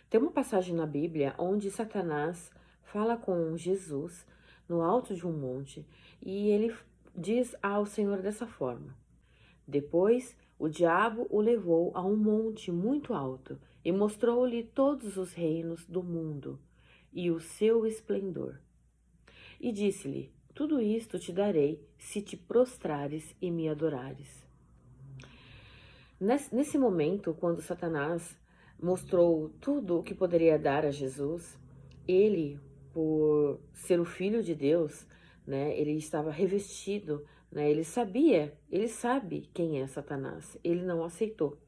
Tem uma passagem na Bíblia onde Satanás fala com Jesus no alto de um monte e ele diz ao Senhor dessa forma: Depois o diabo o levou a um monte muito alto e mostrou-lhe todos os reinos do mundo e o seu esplendor. E disse-lhe: Tudo isto te darei se te prostrares e me adorares. Nesse momento, quando Satanás mostrou tudo o que poderia dar a Jesus, ele, por ser o Filho de Deus, né, ele estava revestido, né, ele sabe quem é Satanás, ele não aceitou.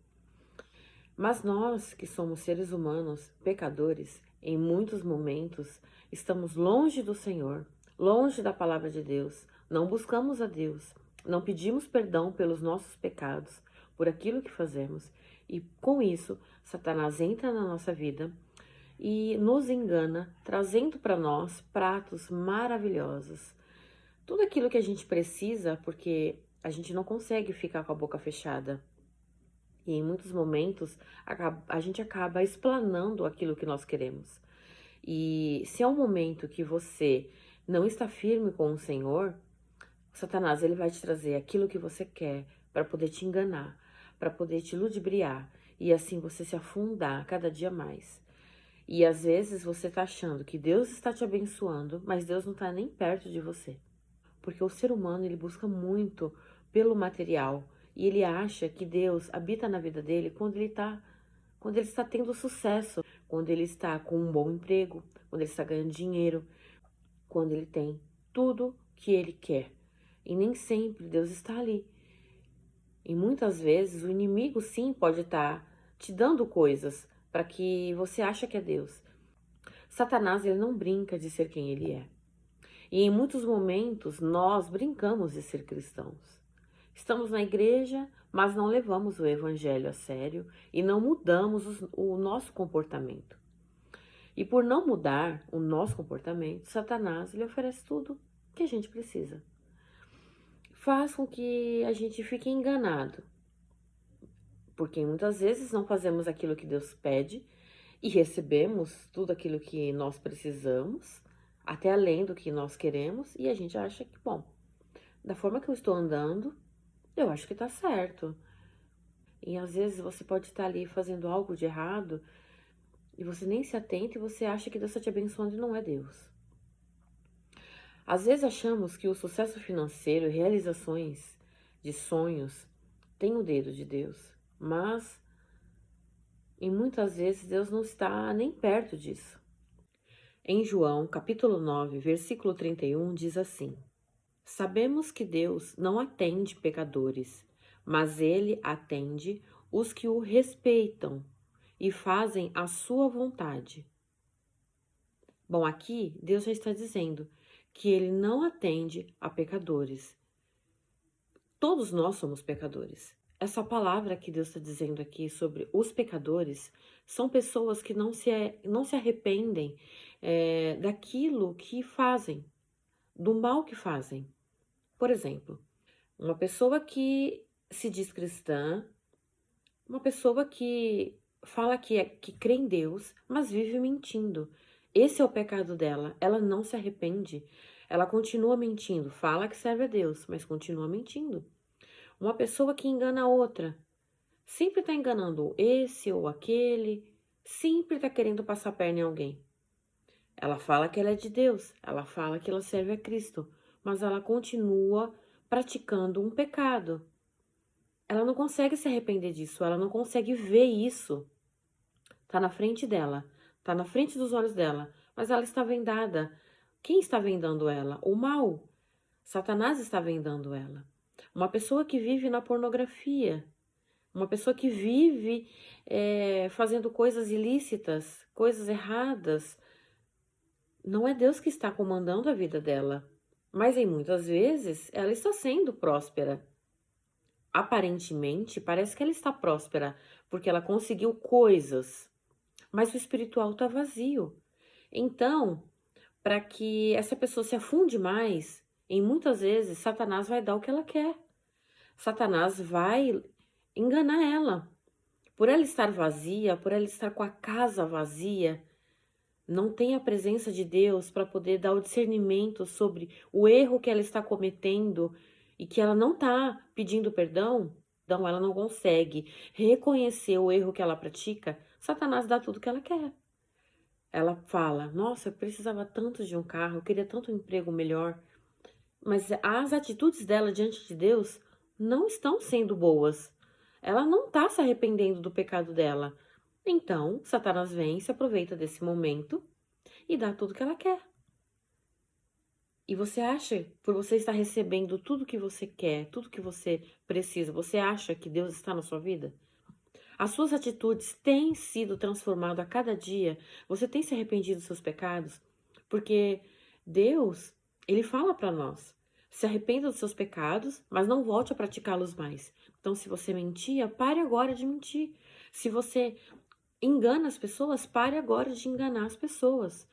Mas nós, que somos seres humanos, pecadores, em muitos momentos, estamos longe do Senhor, longe da palavra de Deus, não buscamos a Deus, não pedimos perdão pelos nossos pecados, por aquilo que fazemos, e com isso, Satanás entra na nossa vida e nos engana, trazendo para nós pratos maravilhosos. Tudo aquilo que a gente precisa, porque a gente não consegue ficar com a boca fechada. E em muitos momentos a gente acaba explanando aquilo que nós queremos. E se é um momento que você não está firme com o Senhor, Satanás ele vai te trazer aquilo que você quer para poder te enganar, para poder te ludibriar e assim você se afundar cada dia mais. E às vezes você está achando que Deus está te abençoando, mas Deus não está nem perto de você. Porque o ser humano ele busca muito pelo material e ele acha que Deus habita na vida dele quando ele está tendo sucesso, quando ele está com um bom emprego, quando ele está ganhando dinheiro, quando ele tem tudo que ele quer. E nem sempre Deus está ali. E muitas vezes o inimigo sim pode estar te dando coisas para que você ache que é Deus. Satanás ele não brinca de ser quem ele é. E em muitos momentos nós brincamos de ser cristãos. Estamos na igreja, mas não levamos o evangelho a sério e não mudamos o nosso comportamento. E por não mudar o nosso comportamento, Satanás lhe oferece tudo que a gente precisa. Faz com que a gente fique enganado, porque muitas vezes não fazemos aquilo que Deus pede e recebemos tudo aquilo que nós precisamos, até além do que nós queremos, e a gente acha que, bom, da forma que eu estou andando, eu acho que tá certo. E às vezes você pode estar ali fazendo algo de errado e você nem se atenta e você acha que Deus está te abençoando e não é Deus. Às vezes achamos que o sucesso financeiro e realizações de sonhos têm o dedo de Deus, mas e muitas vezes Deus não está nem perto disso. Em João, capítulo 9, versículo 31, diz assim: Sabemos que Deus não atende pecadores, mas ele atende os que o respeitam e fazem a sua vontade. Bom, aqui Deus já está dizendo que ele não atende a pecadores. Todos nós somos pecadores. Essa palavra que Deus está dizendo aqui sobre os pecadores são pessoas que não se arrependem daquilo que fazem, do mal que fazem. Por exemplo, uma pessoa que se diz cristã, uma pessoa que fala que crê em Deus, mas vive mentindo. Esse é o pecado dela. Ela não se arrepende. Ela continua mentindo. Fala que serve a Deus, mas continua mentindo. Uma pessoa que engana a outra. Sempre está enganando esse ou aquele. Sempre está querendo passar a perna em alguém. Ela fala que ela é de Deus. Ela fala que ela serve a Cristo. Mas ela continua praticando um pecado. Ela não consegue se arrepender disso, ela não consegue ver isso. Tá na frente dela, tá na frente dos olhos dela, mas ela está vendada. Quem está vendando ela? O mal. Satanás está vendando ela. Uma pessoa que vive na pornografia, uma pessoa que vive fazendo coisas ilícitas, coisas erradas. Não é Deus que está comandando a vida dela, mas em muitas vezes ela está sendo próspera. Aparentemente, parece que ela está próspera, porque ela conseguiu coisas, mas o espiritual está vazio. Então, para que essa pessoa se afunde mais, em muitas vezes, Satanás vai dar o que ela quer. Satanás vai enganar ela, Por ela estar vazia, por ela estar com a casa vazia, não tem a presença de Deus para poder dar o discernimento sobre o erro que ela está cometendo e que ela não está pedindo perdão, então ela não consegue reconhecer o erro que ela pratica, Satanás dá tudo que ela quer. Ela fala, nossa, eu precisava tanto de um carro, eu queria tanto um emprego melhor, mas as atitudes dela diante de Deus não estão sendo boas. Ela não está se arrependendo do pecado dela. Então, Satanás vem, se aproveita desse momento e dá tudo que ela quer. E você acha, por você estar recebendo tudo que você quer, tudo que você precisa, você acha que Deus está na sua vida? As suas atitudes têm sido transformadas a cada dia? Você tem se arrependido dos seus pecados? Porque Deus, Ele fala para nós, se arrependa dos seus pecados, mas não volte a praticá-los mais. Então, se você mentia, pare agora de mentir. Se você engana as pessoas, pare agora de enganar as pessoas.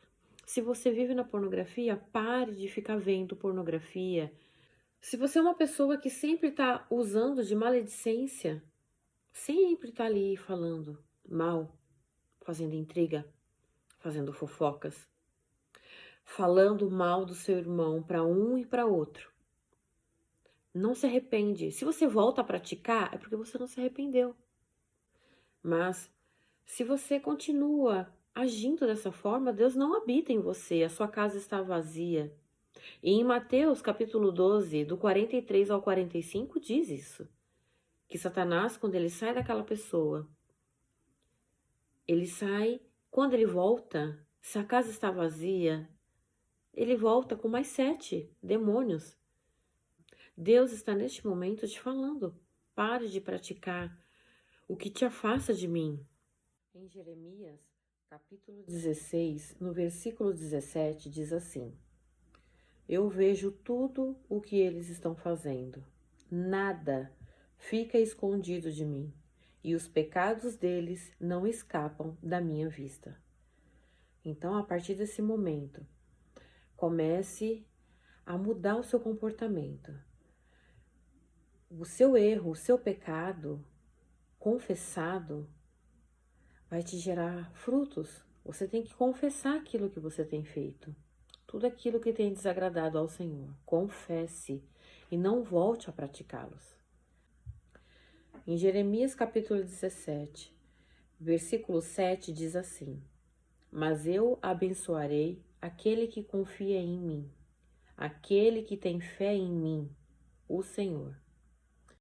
Se você vive na pornografia, pare de ficar vendo pornografia. Se você é uma pessoa que sempre está usando de maledicência, sempre está ali falando mal, fazendo intriga, fazendo fofocas, falando mal do seu irmão para um e para outro. Não se arrepende. Se você volta a praticar, é porque você não se arrependeu. Mas se você continua agindo dessa forma, Deus não habita em você, a sua casa está vazia. E em Mateus capítulo 12, do 43 ao 45, diz isso. Que Satanás, quando ele sai daquela pessoa, ele sai, quando ele volta, se a casa está vazia, ele volta com mais 7 demônios. Deus está neste momento te falando, pare de praticar o que te afasta de mim. Em Jeremias, capítulo 16, no versículo 17, diz assim: Eu vejo tudo o que eles estão fazendo. Nada fica escondido de mim, e os pecados deles não escapam da minha vista. Então, a partir desse momento, comece a mudar o seu comportamento. O seu erro, o seu pecado confessado vai te gerar frutos. Você tem que confessar aquilo que você tem feito. Tudo aquilo que tem desagradado ao Senhor. Confesse e não volte a praticá-los. Em Jeremias capítulo 17, versículo 7 diz assim: Mas eu abençoarei aquele que confia em mim, aquele que tem fé em mim, o Senhor.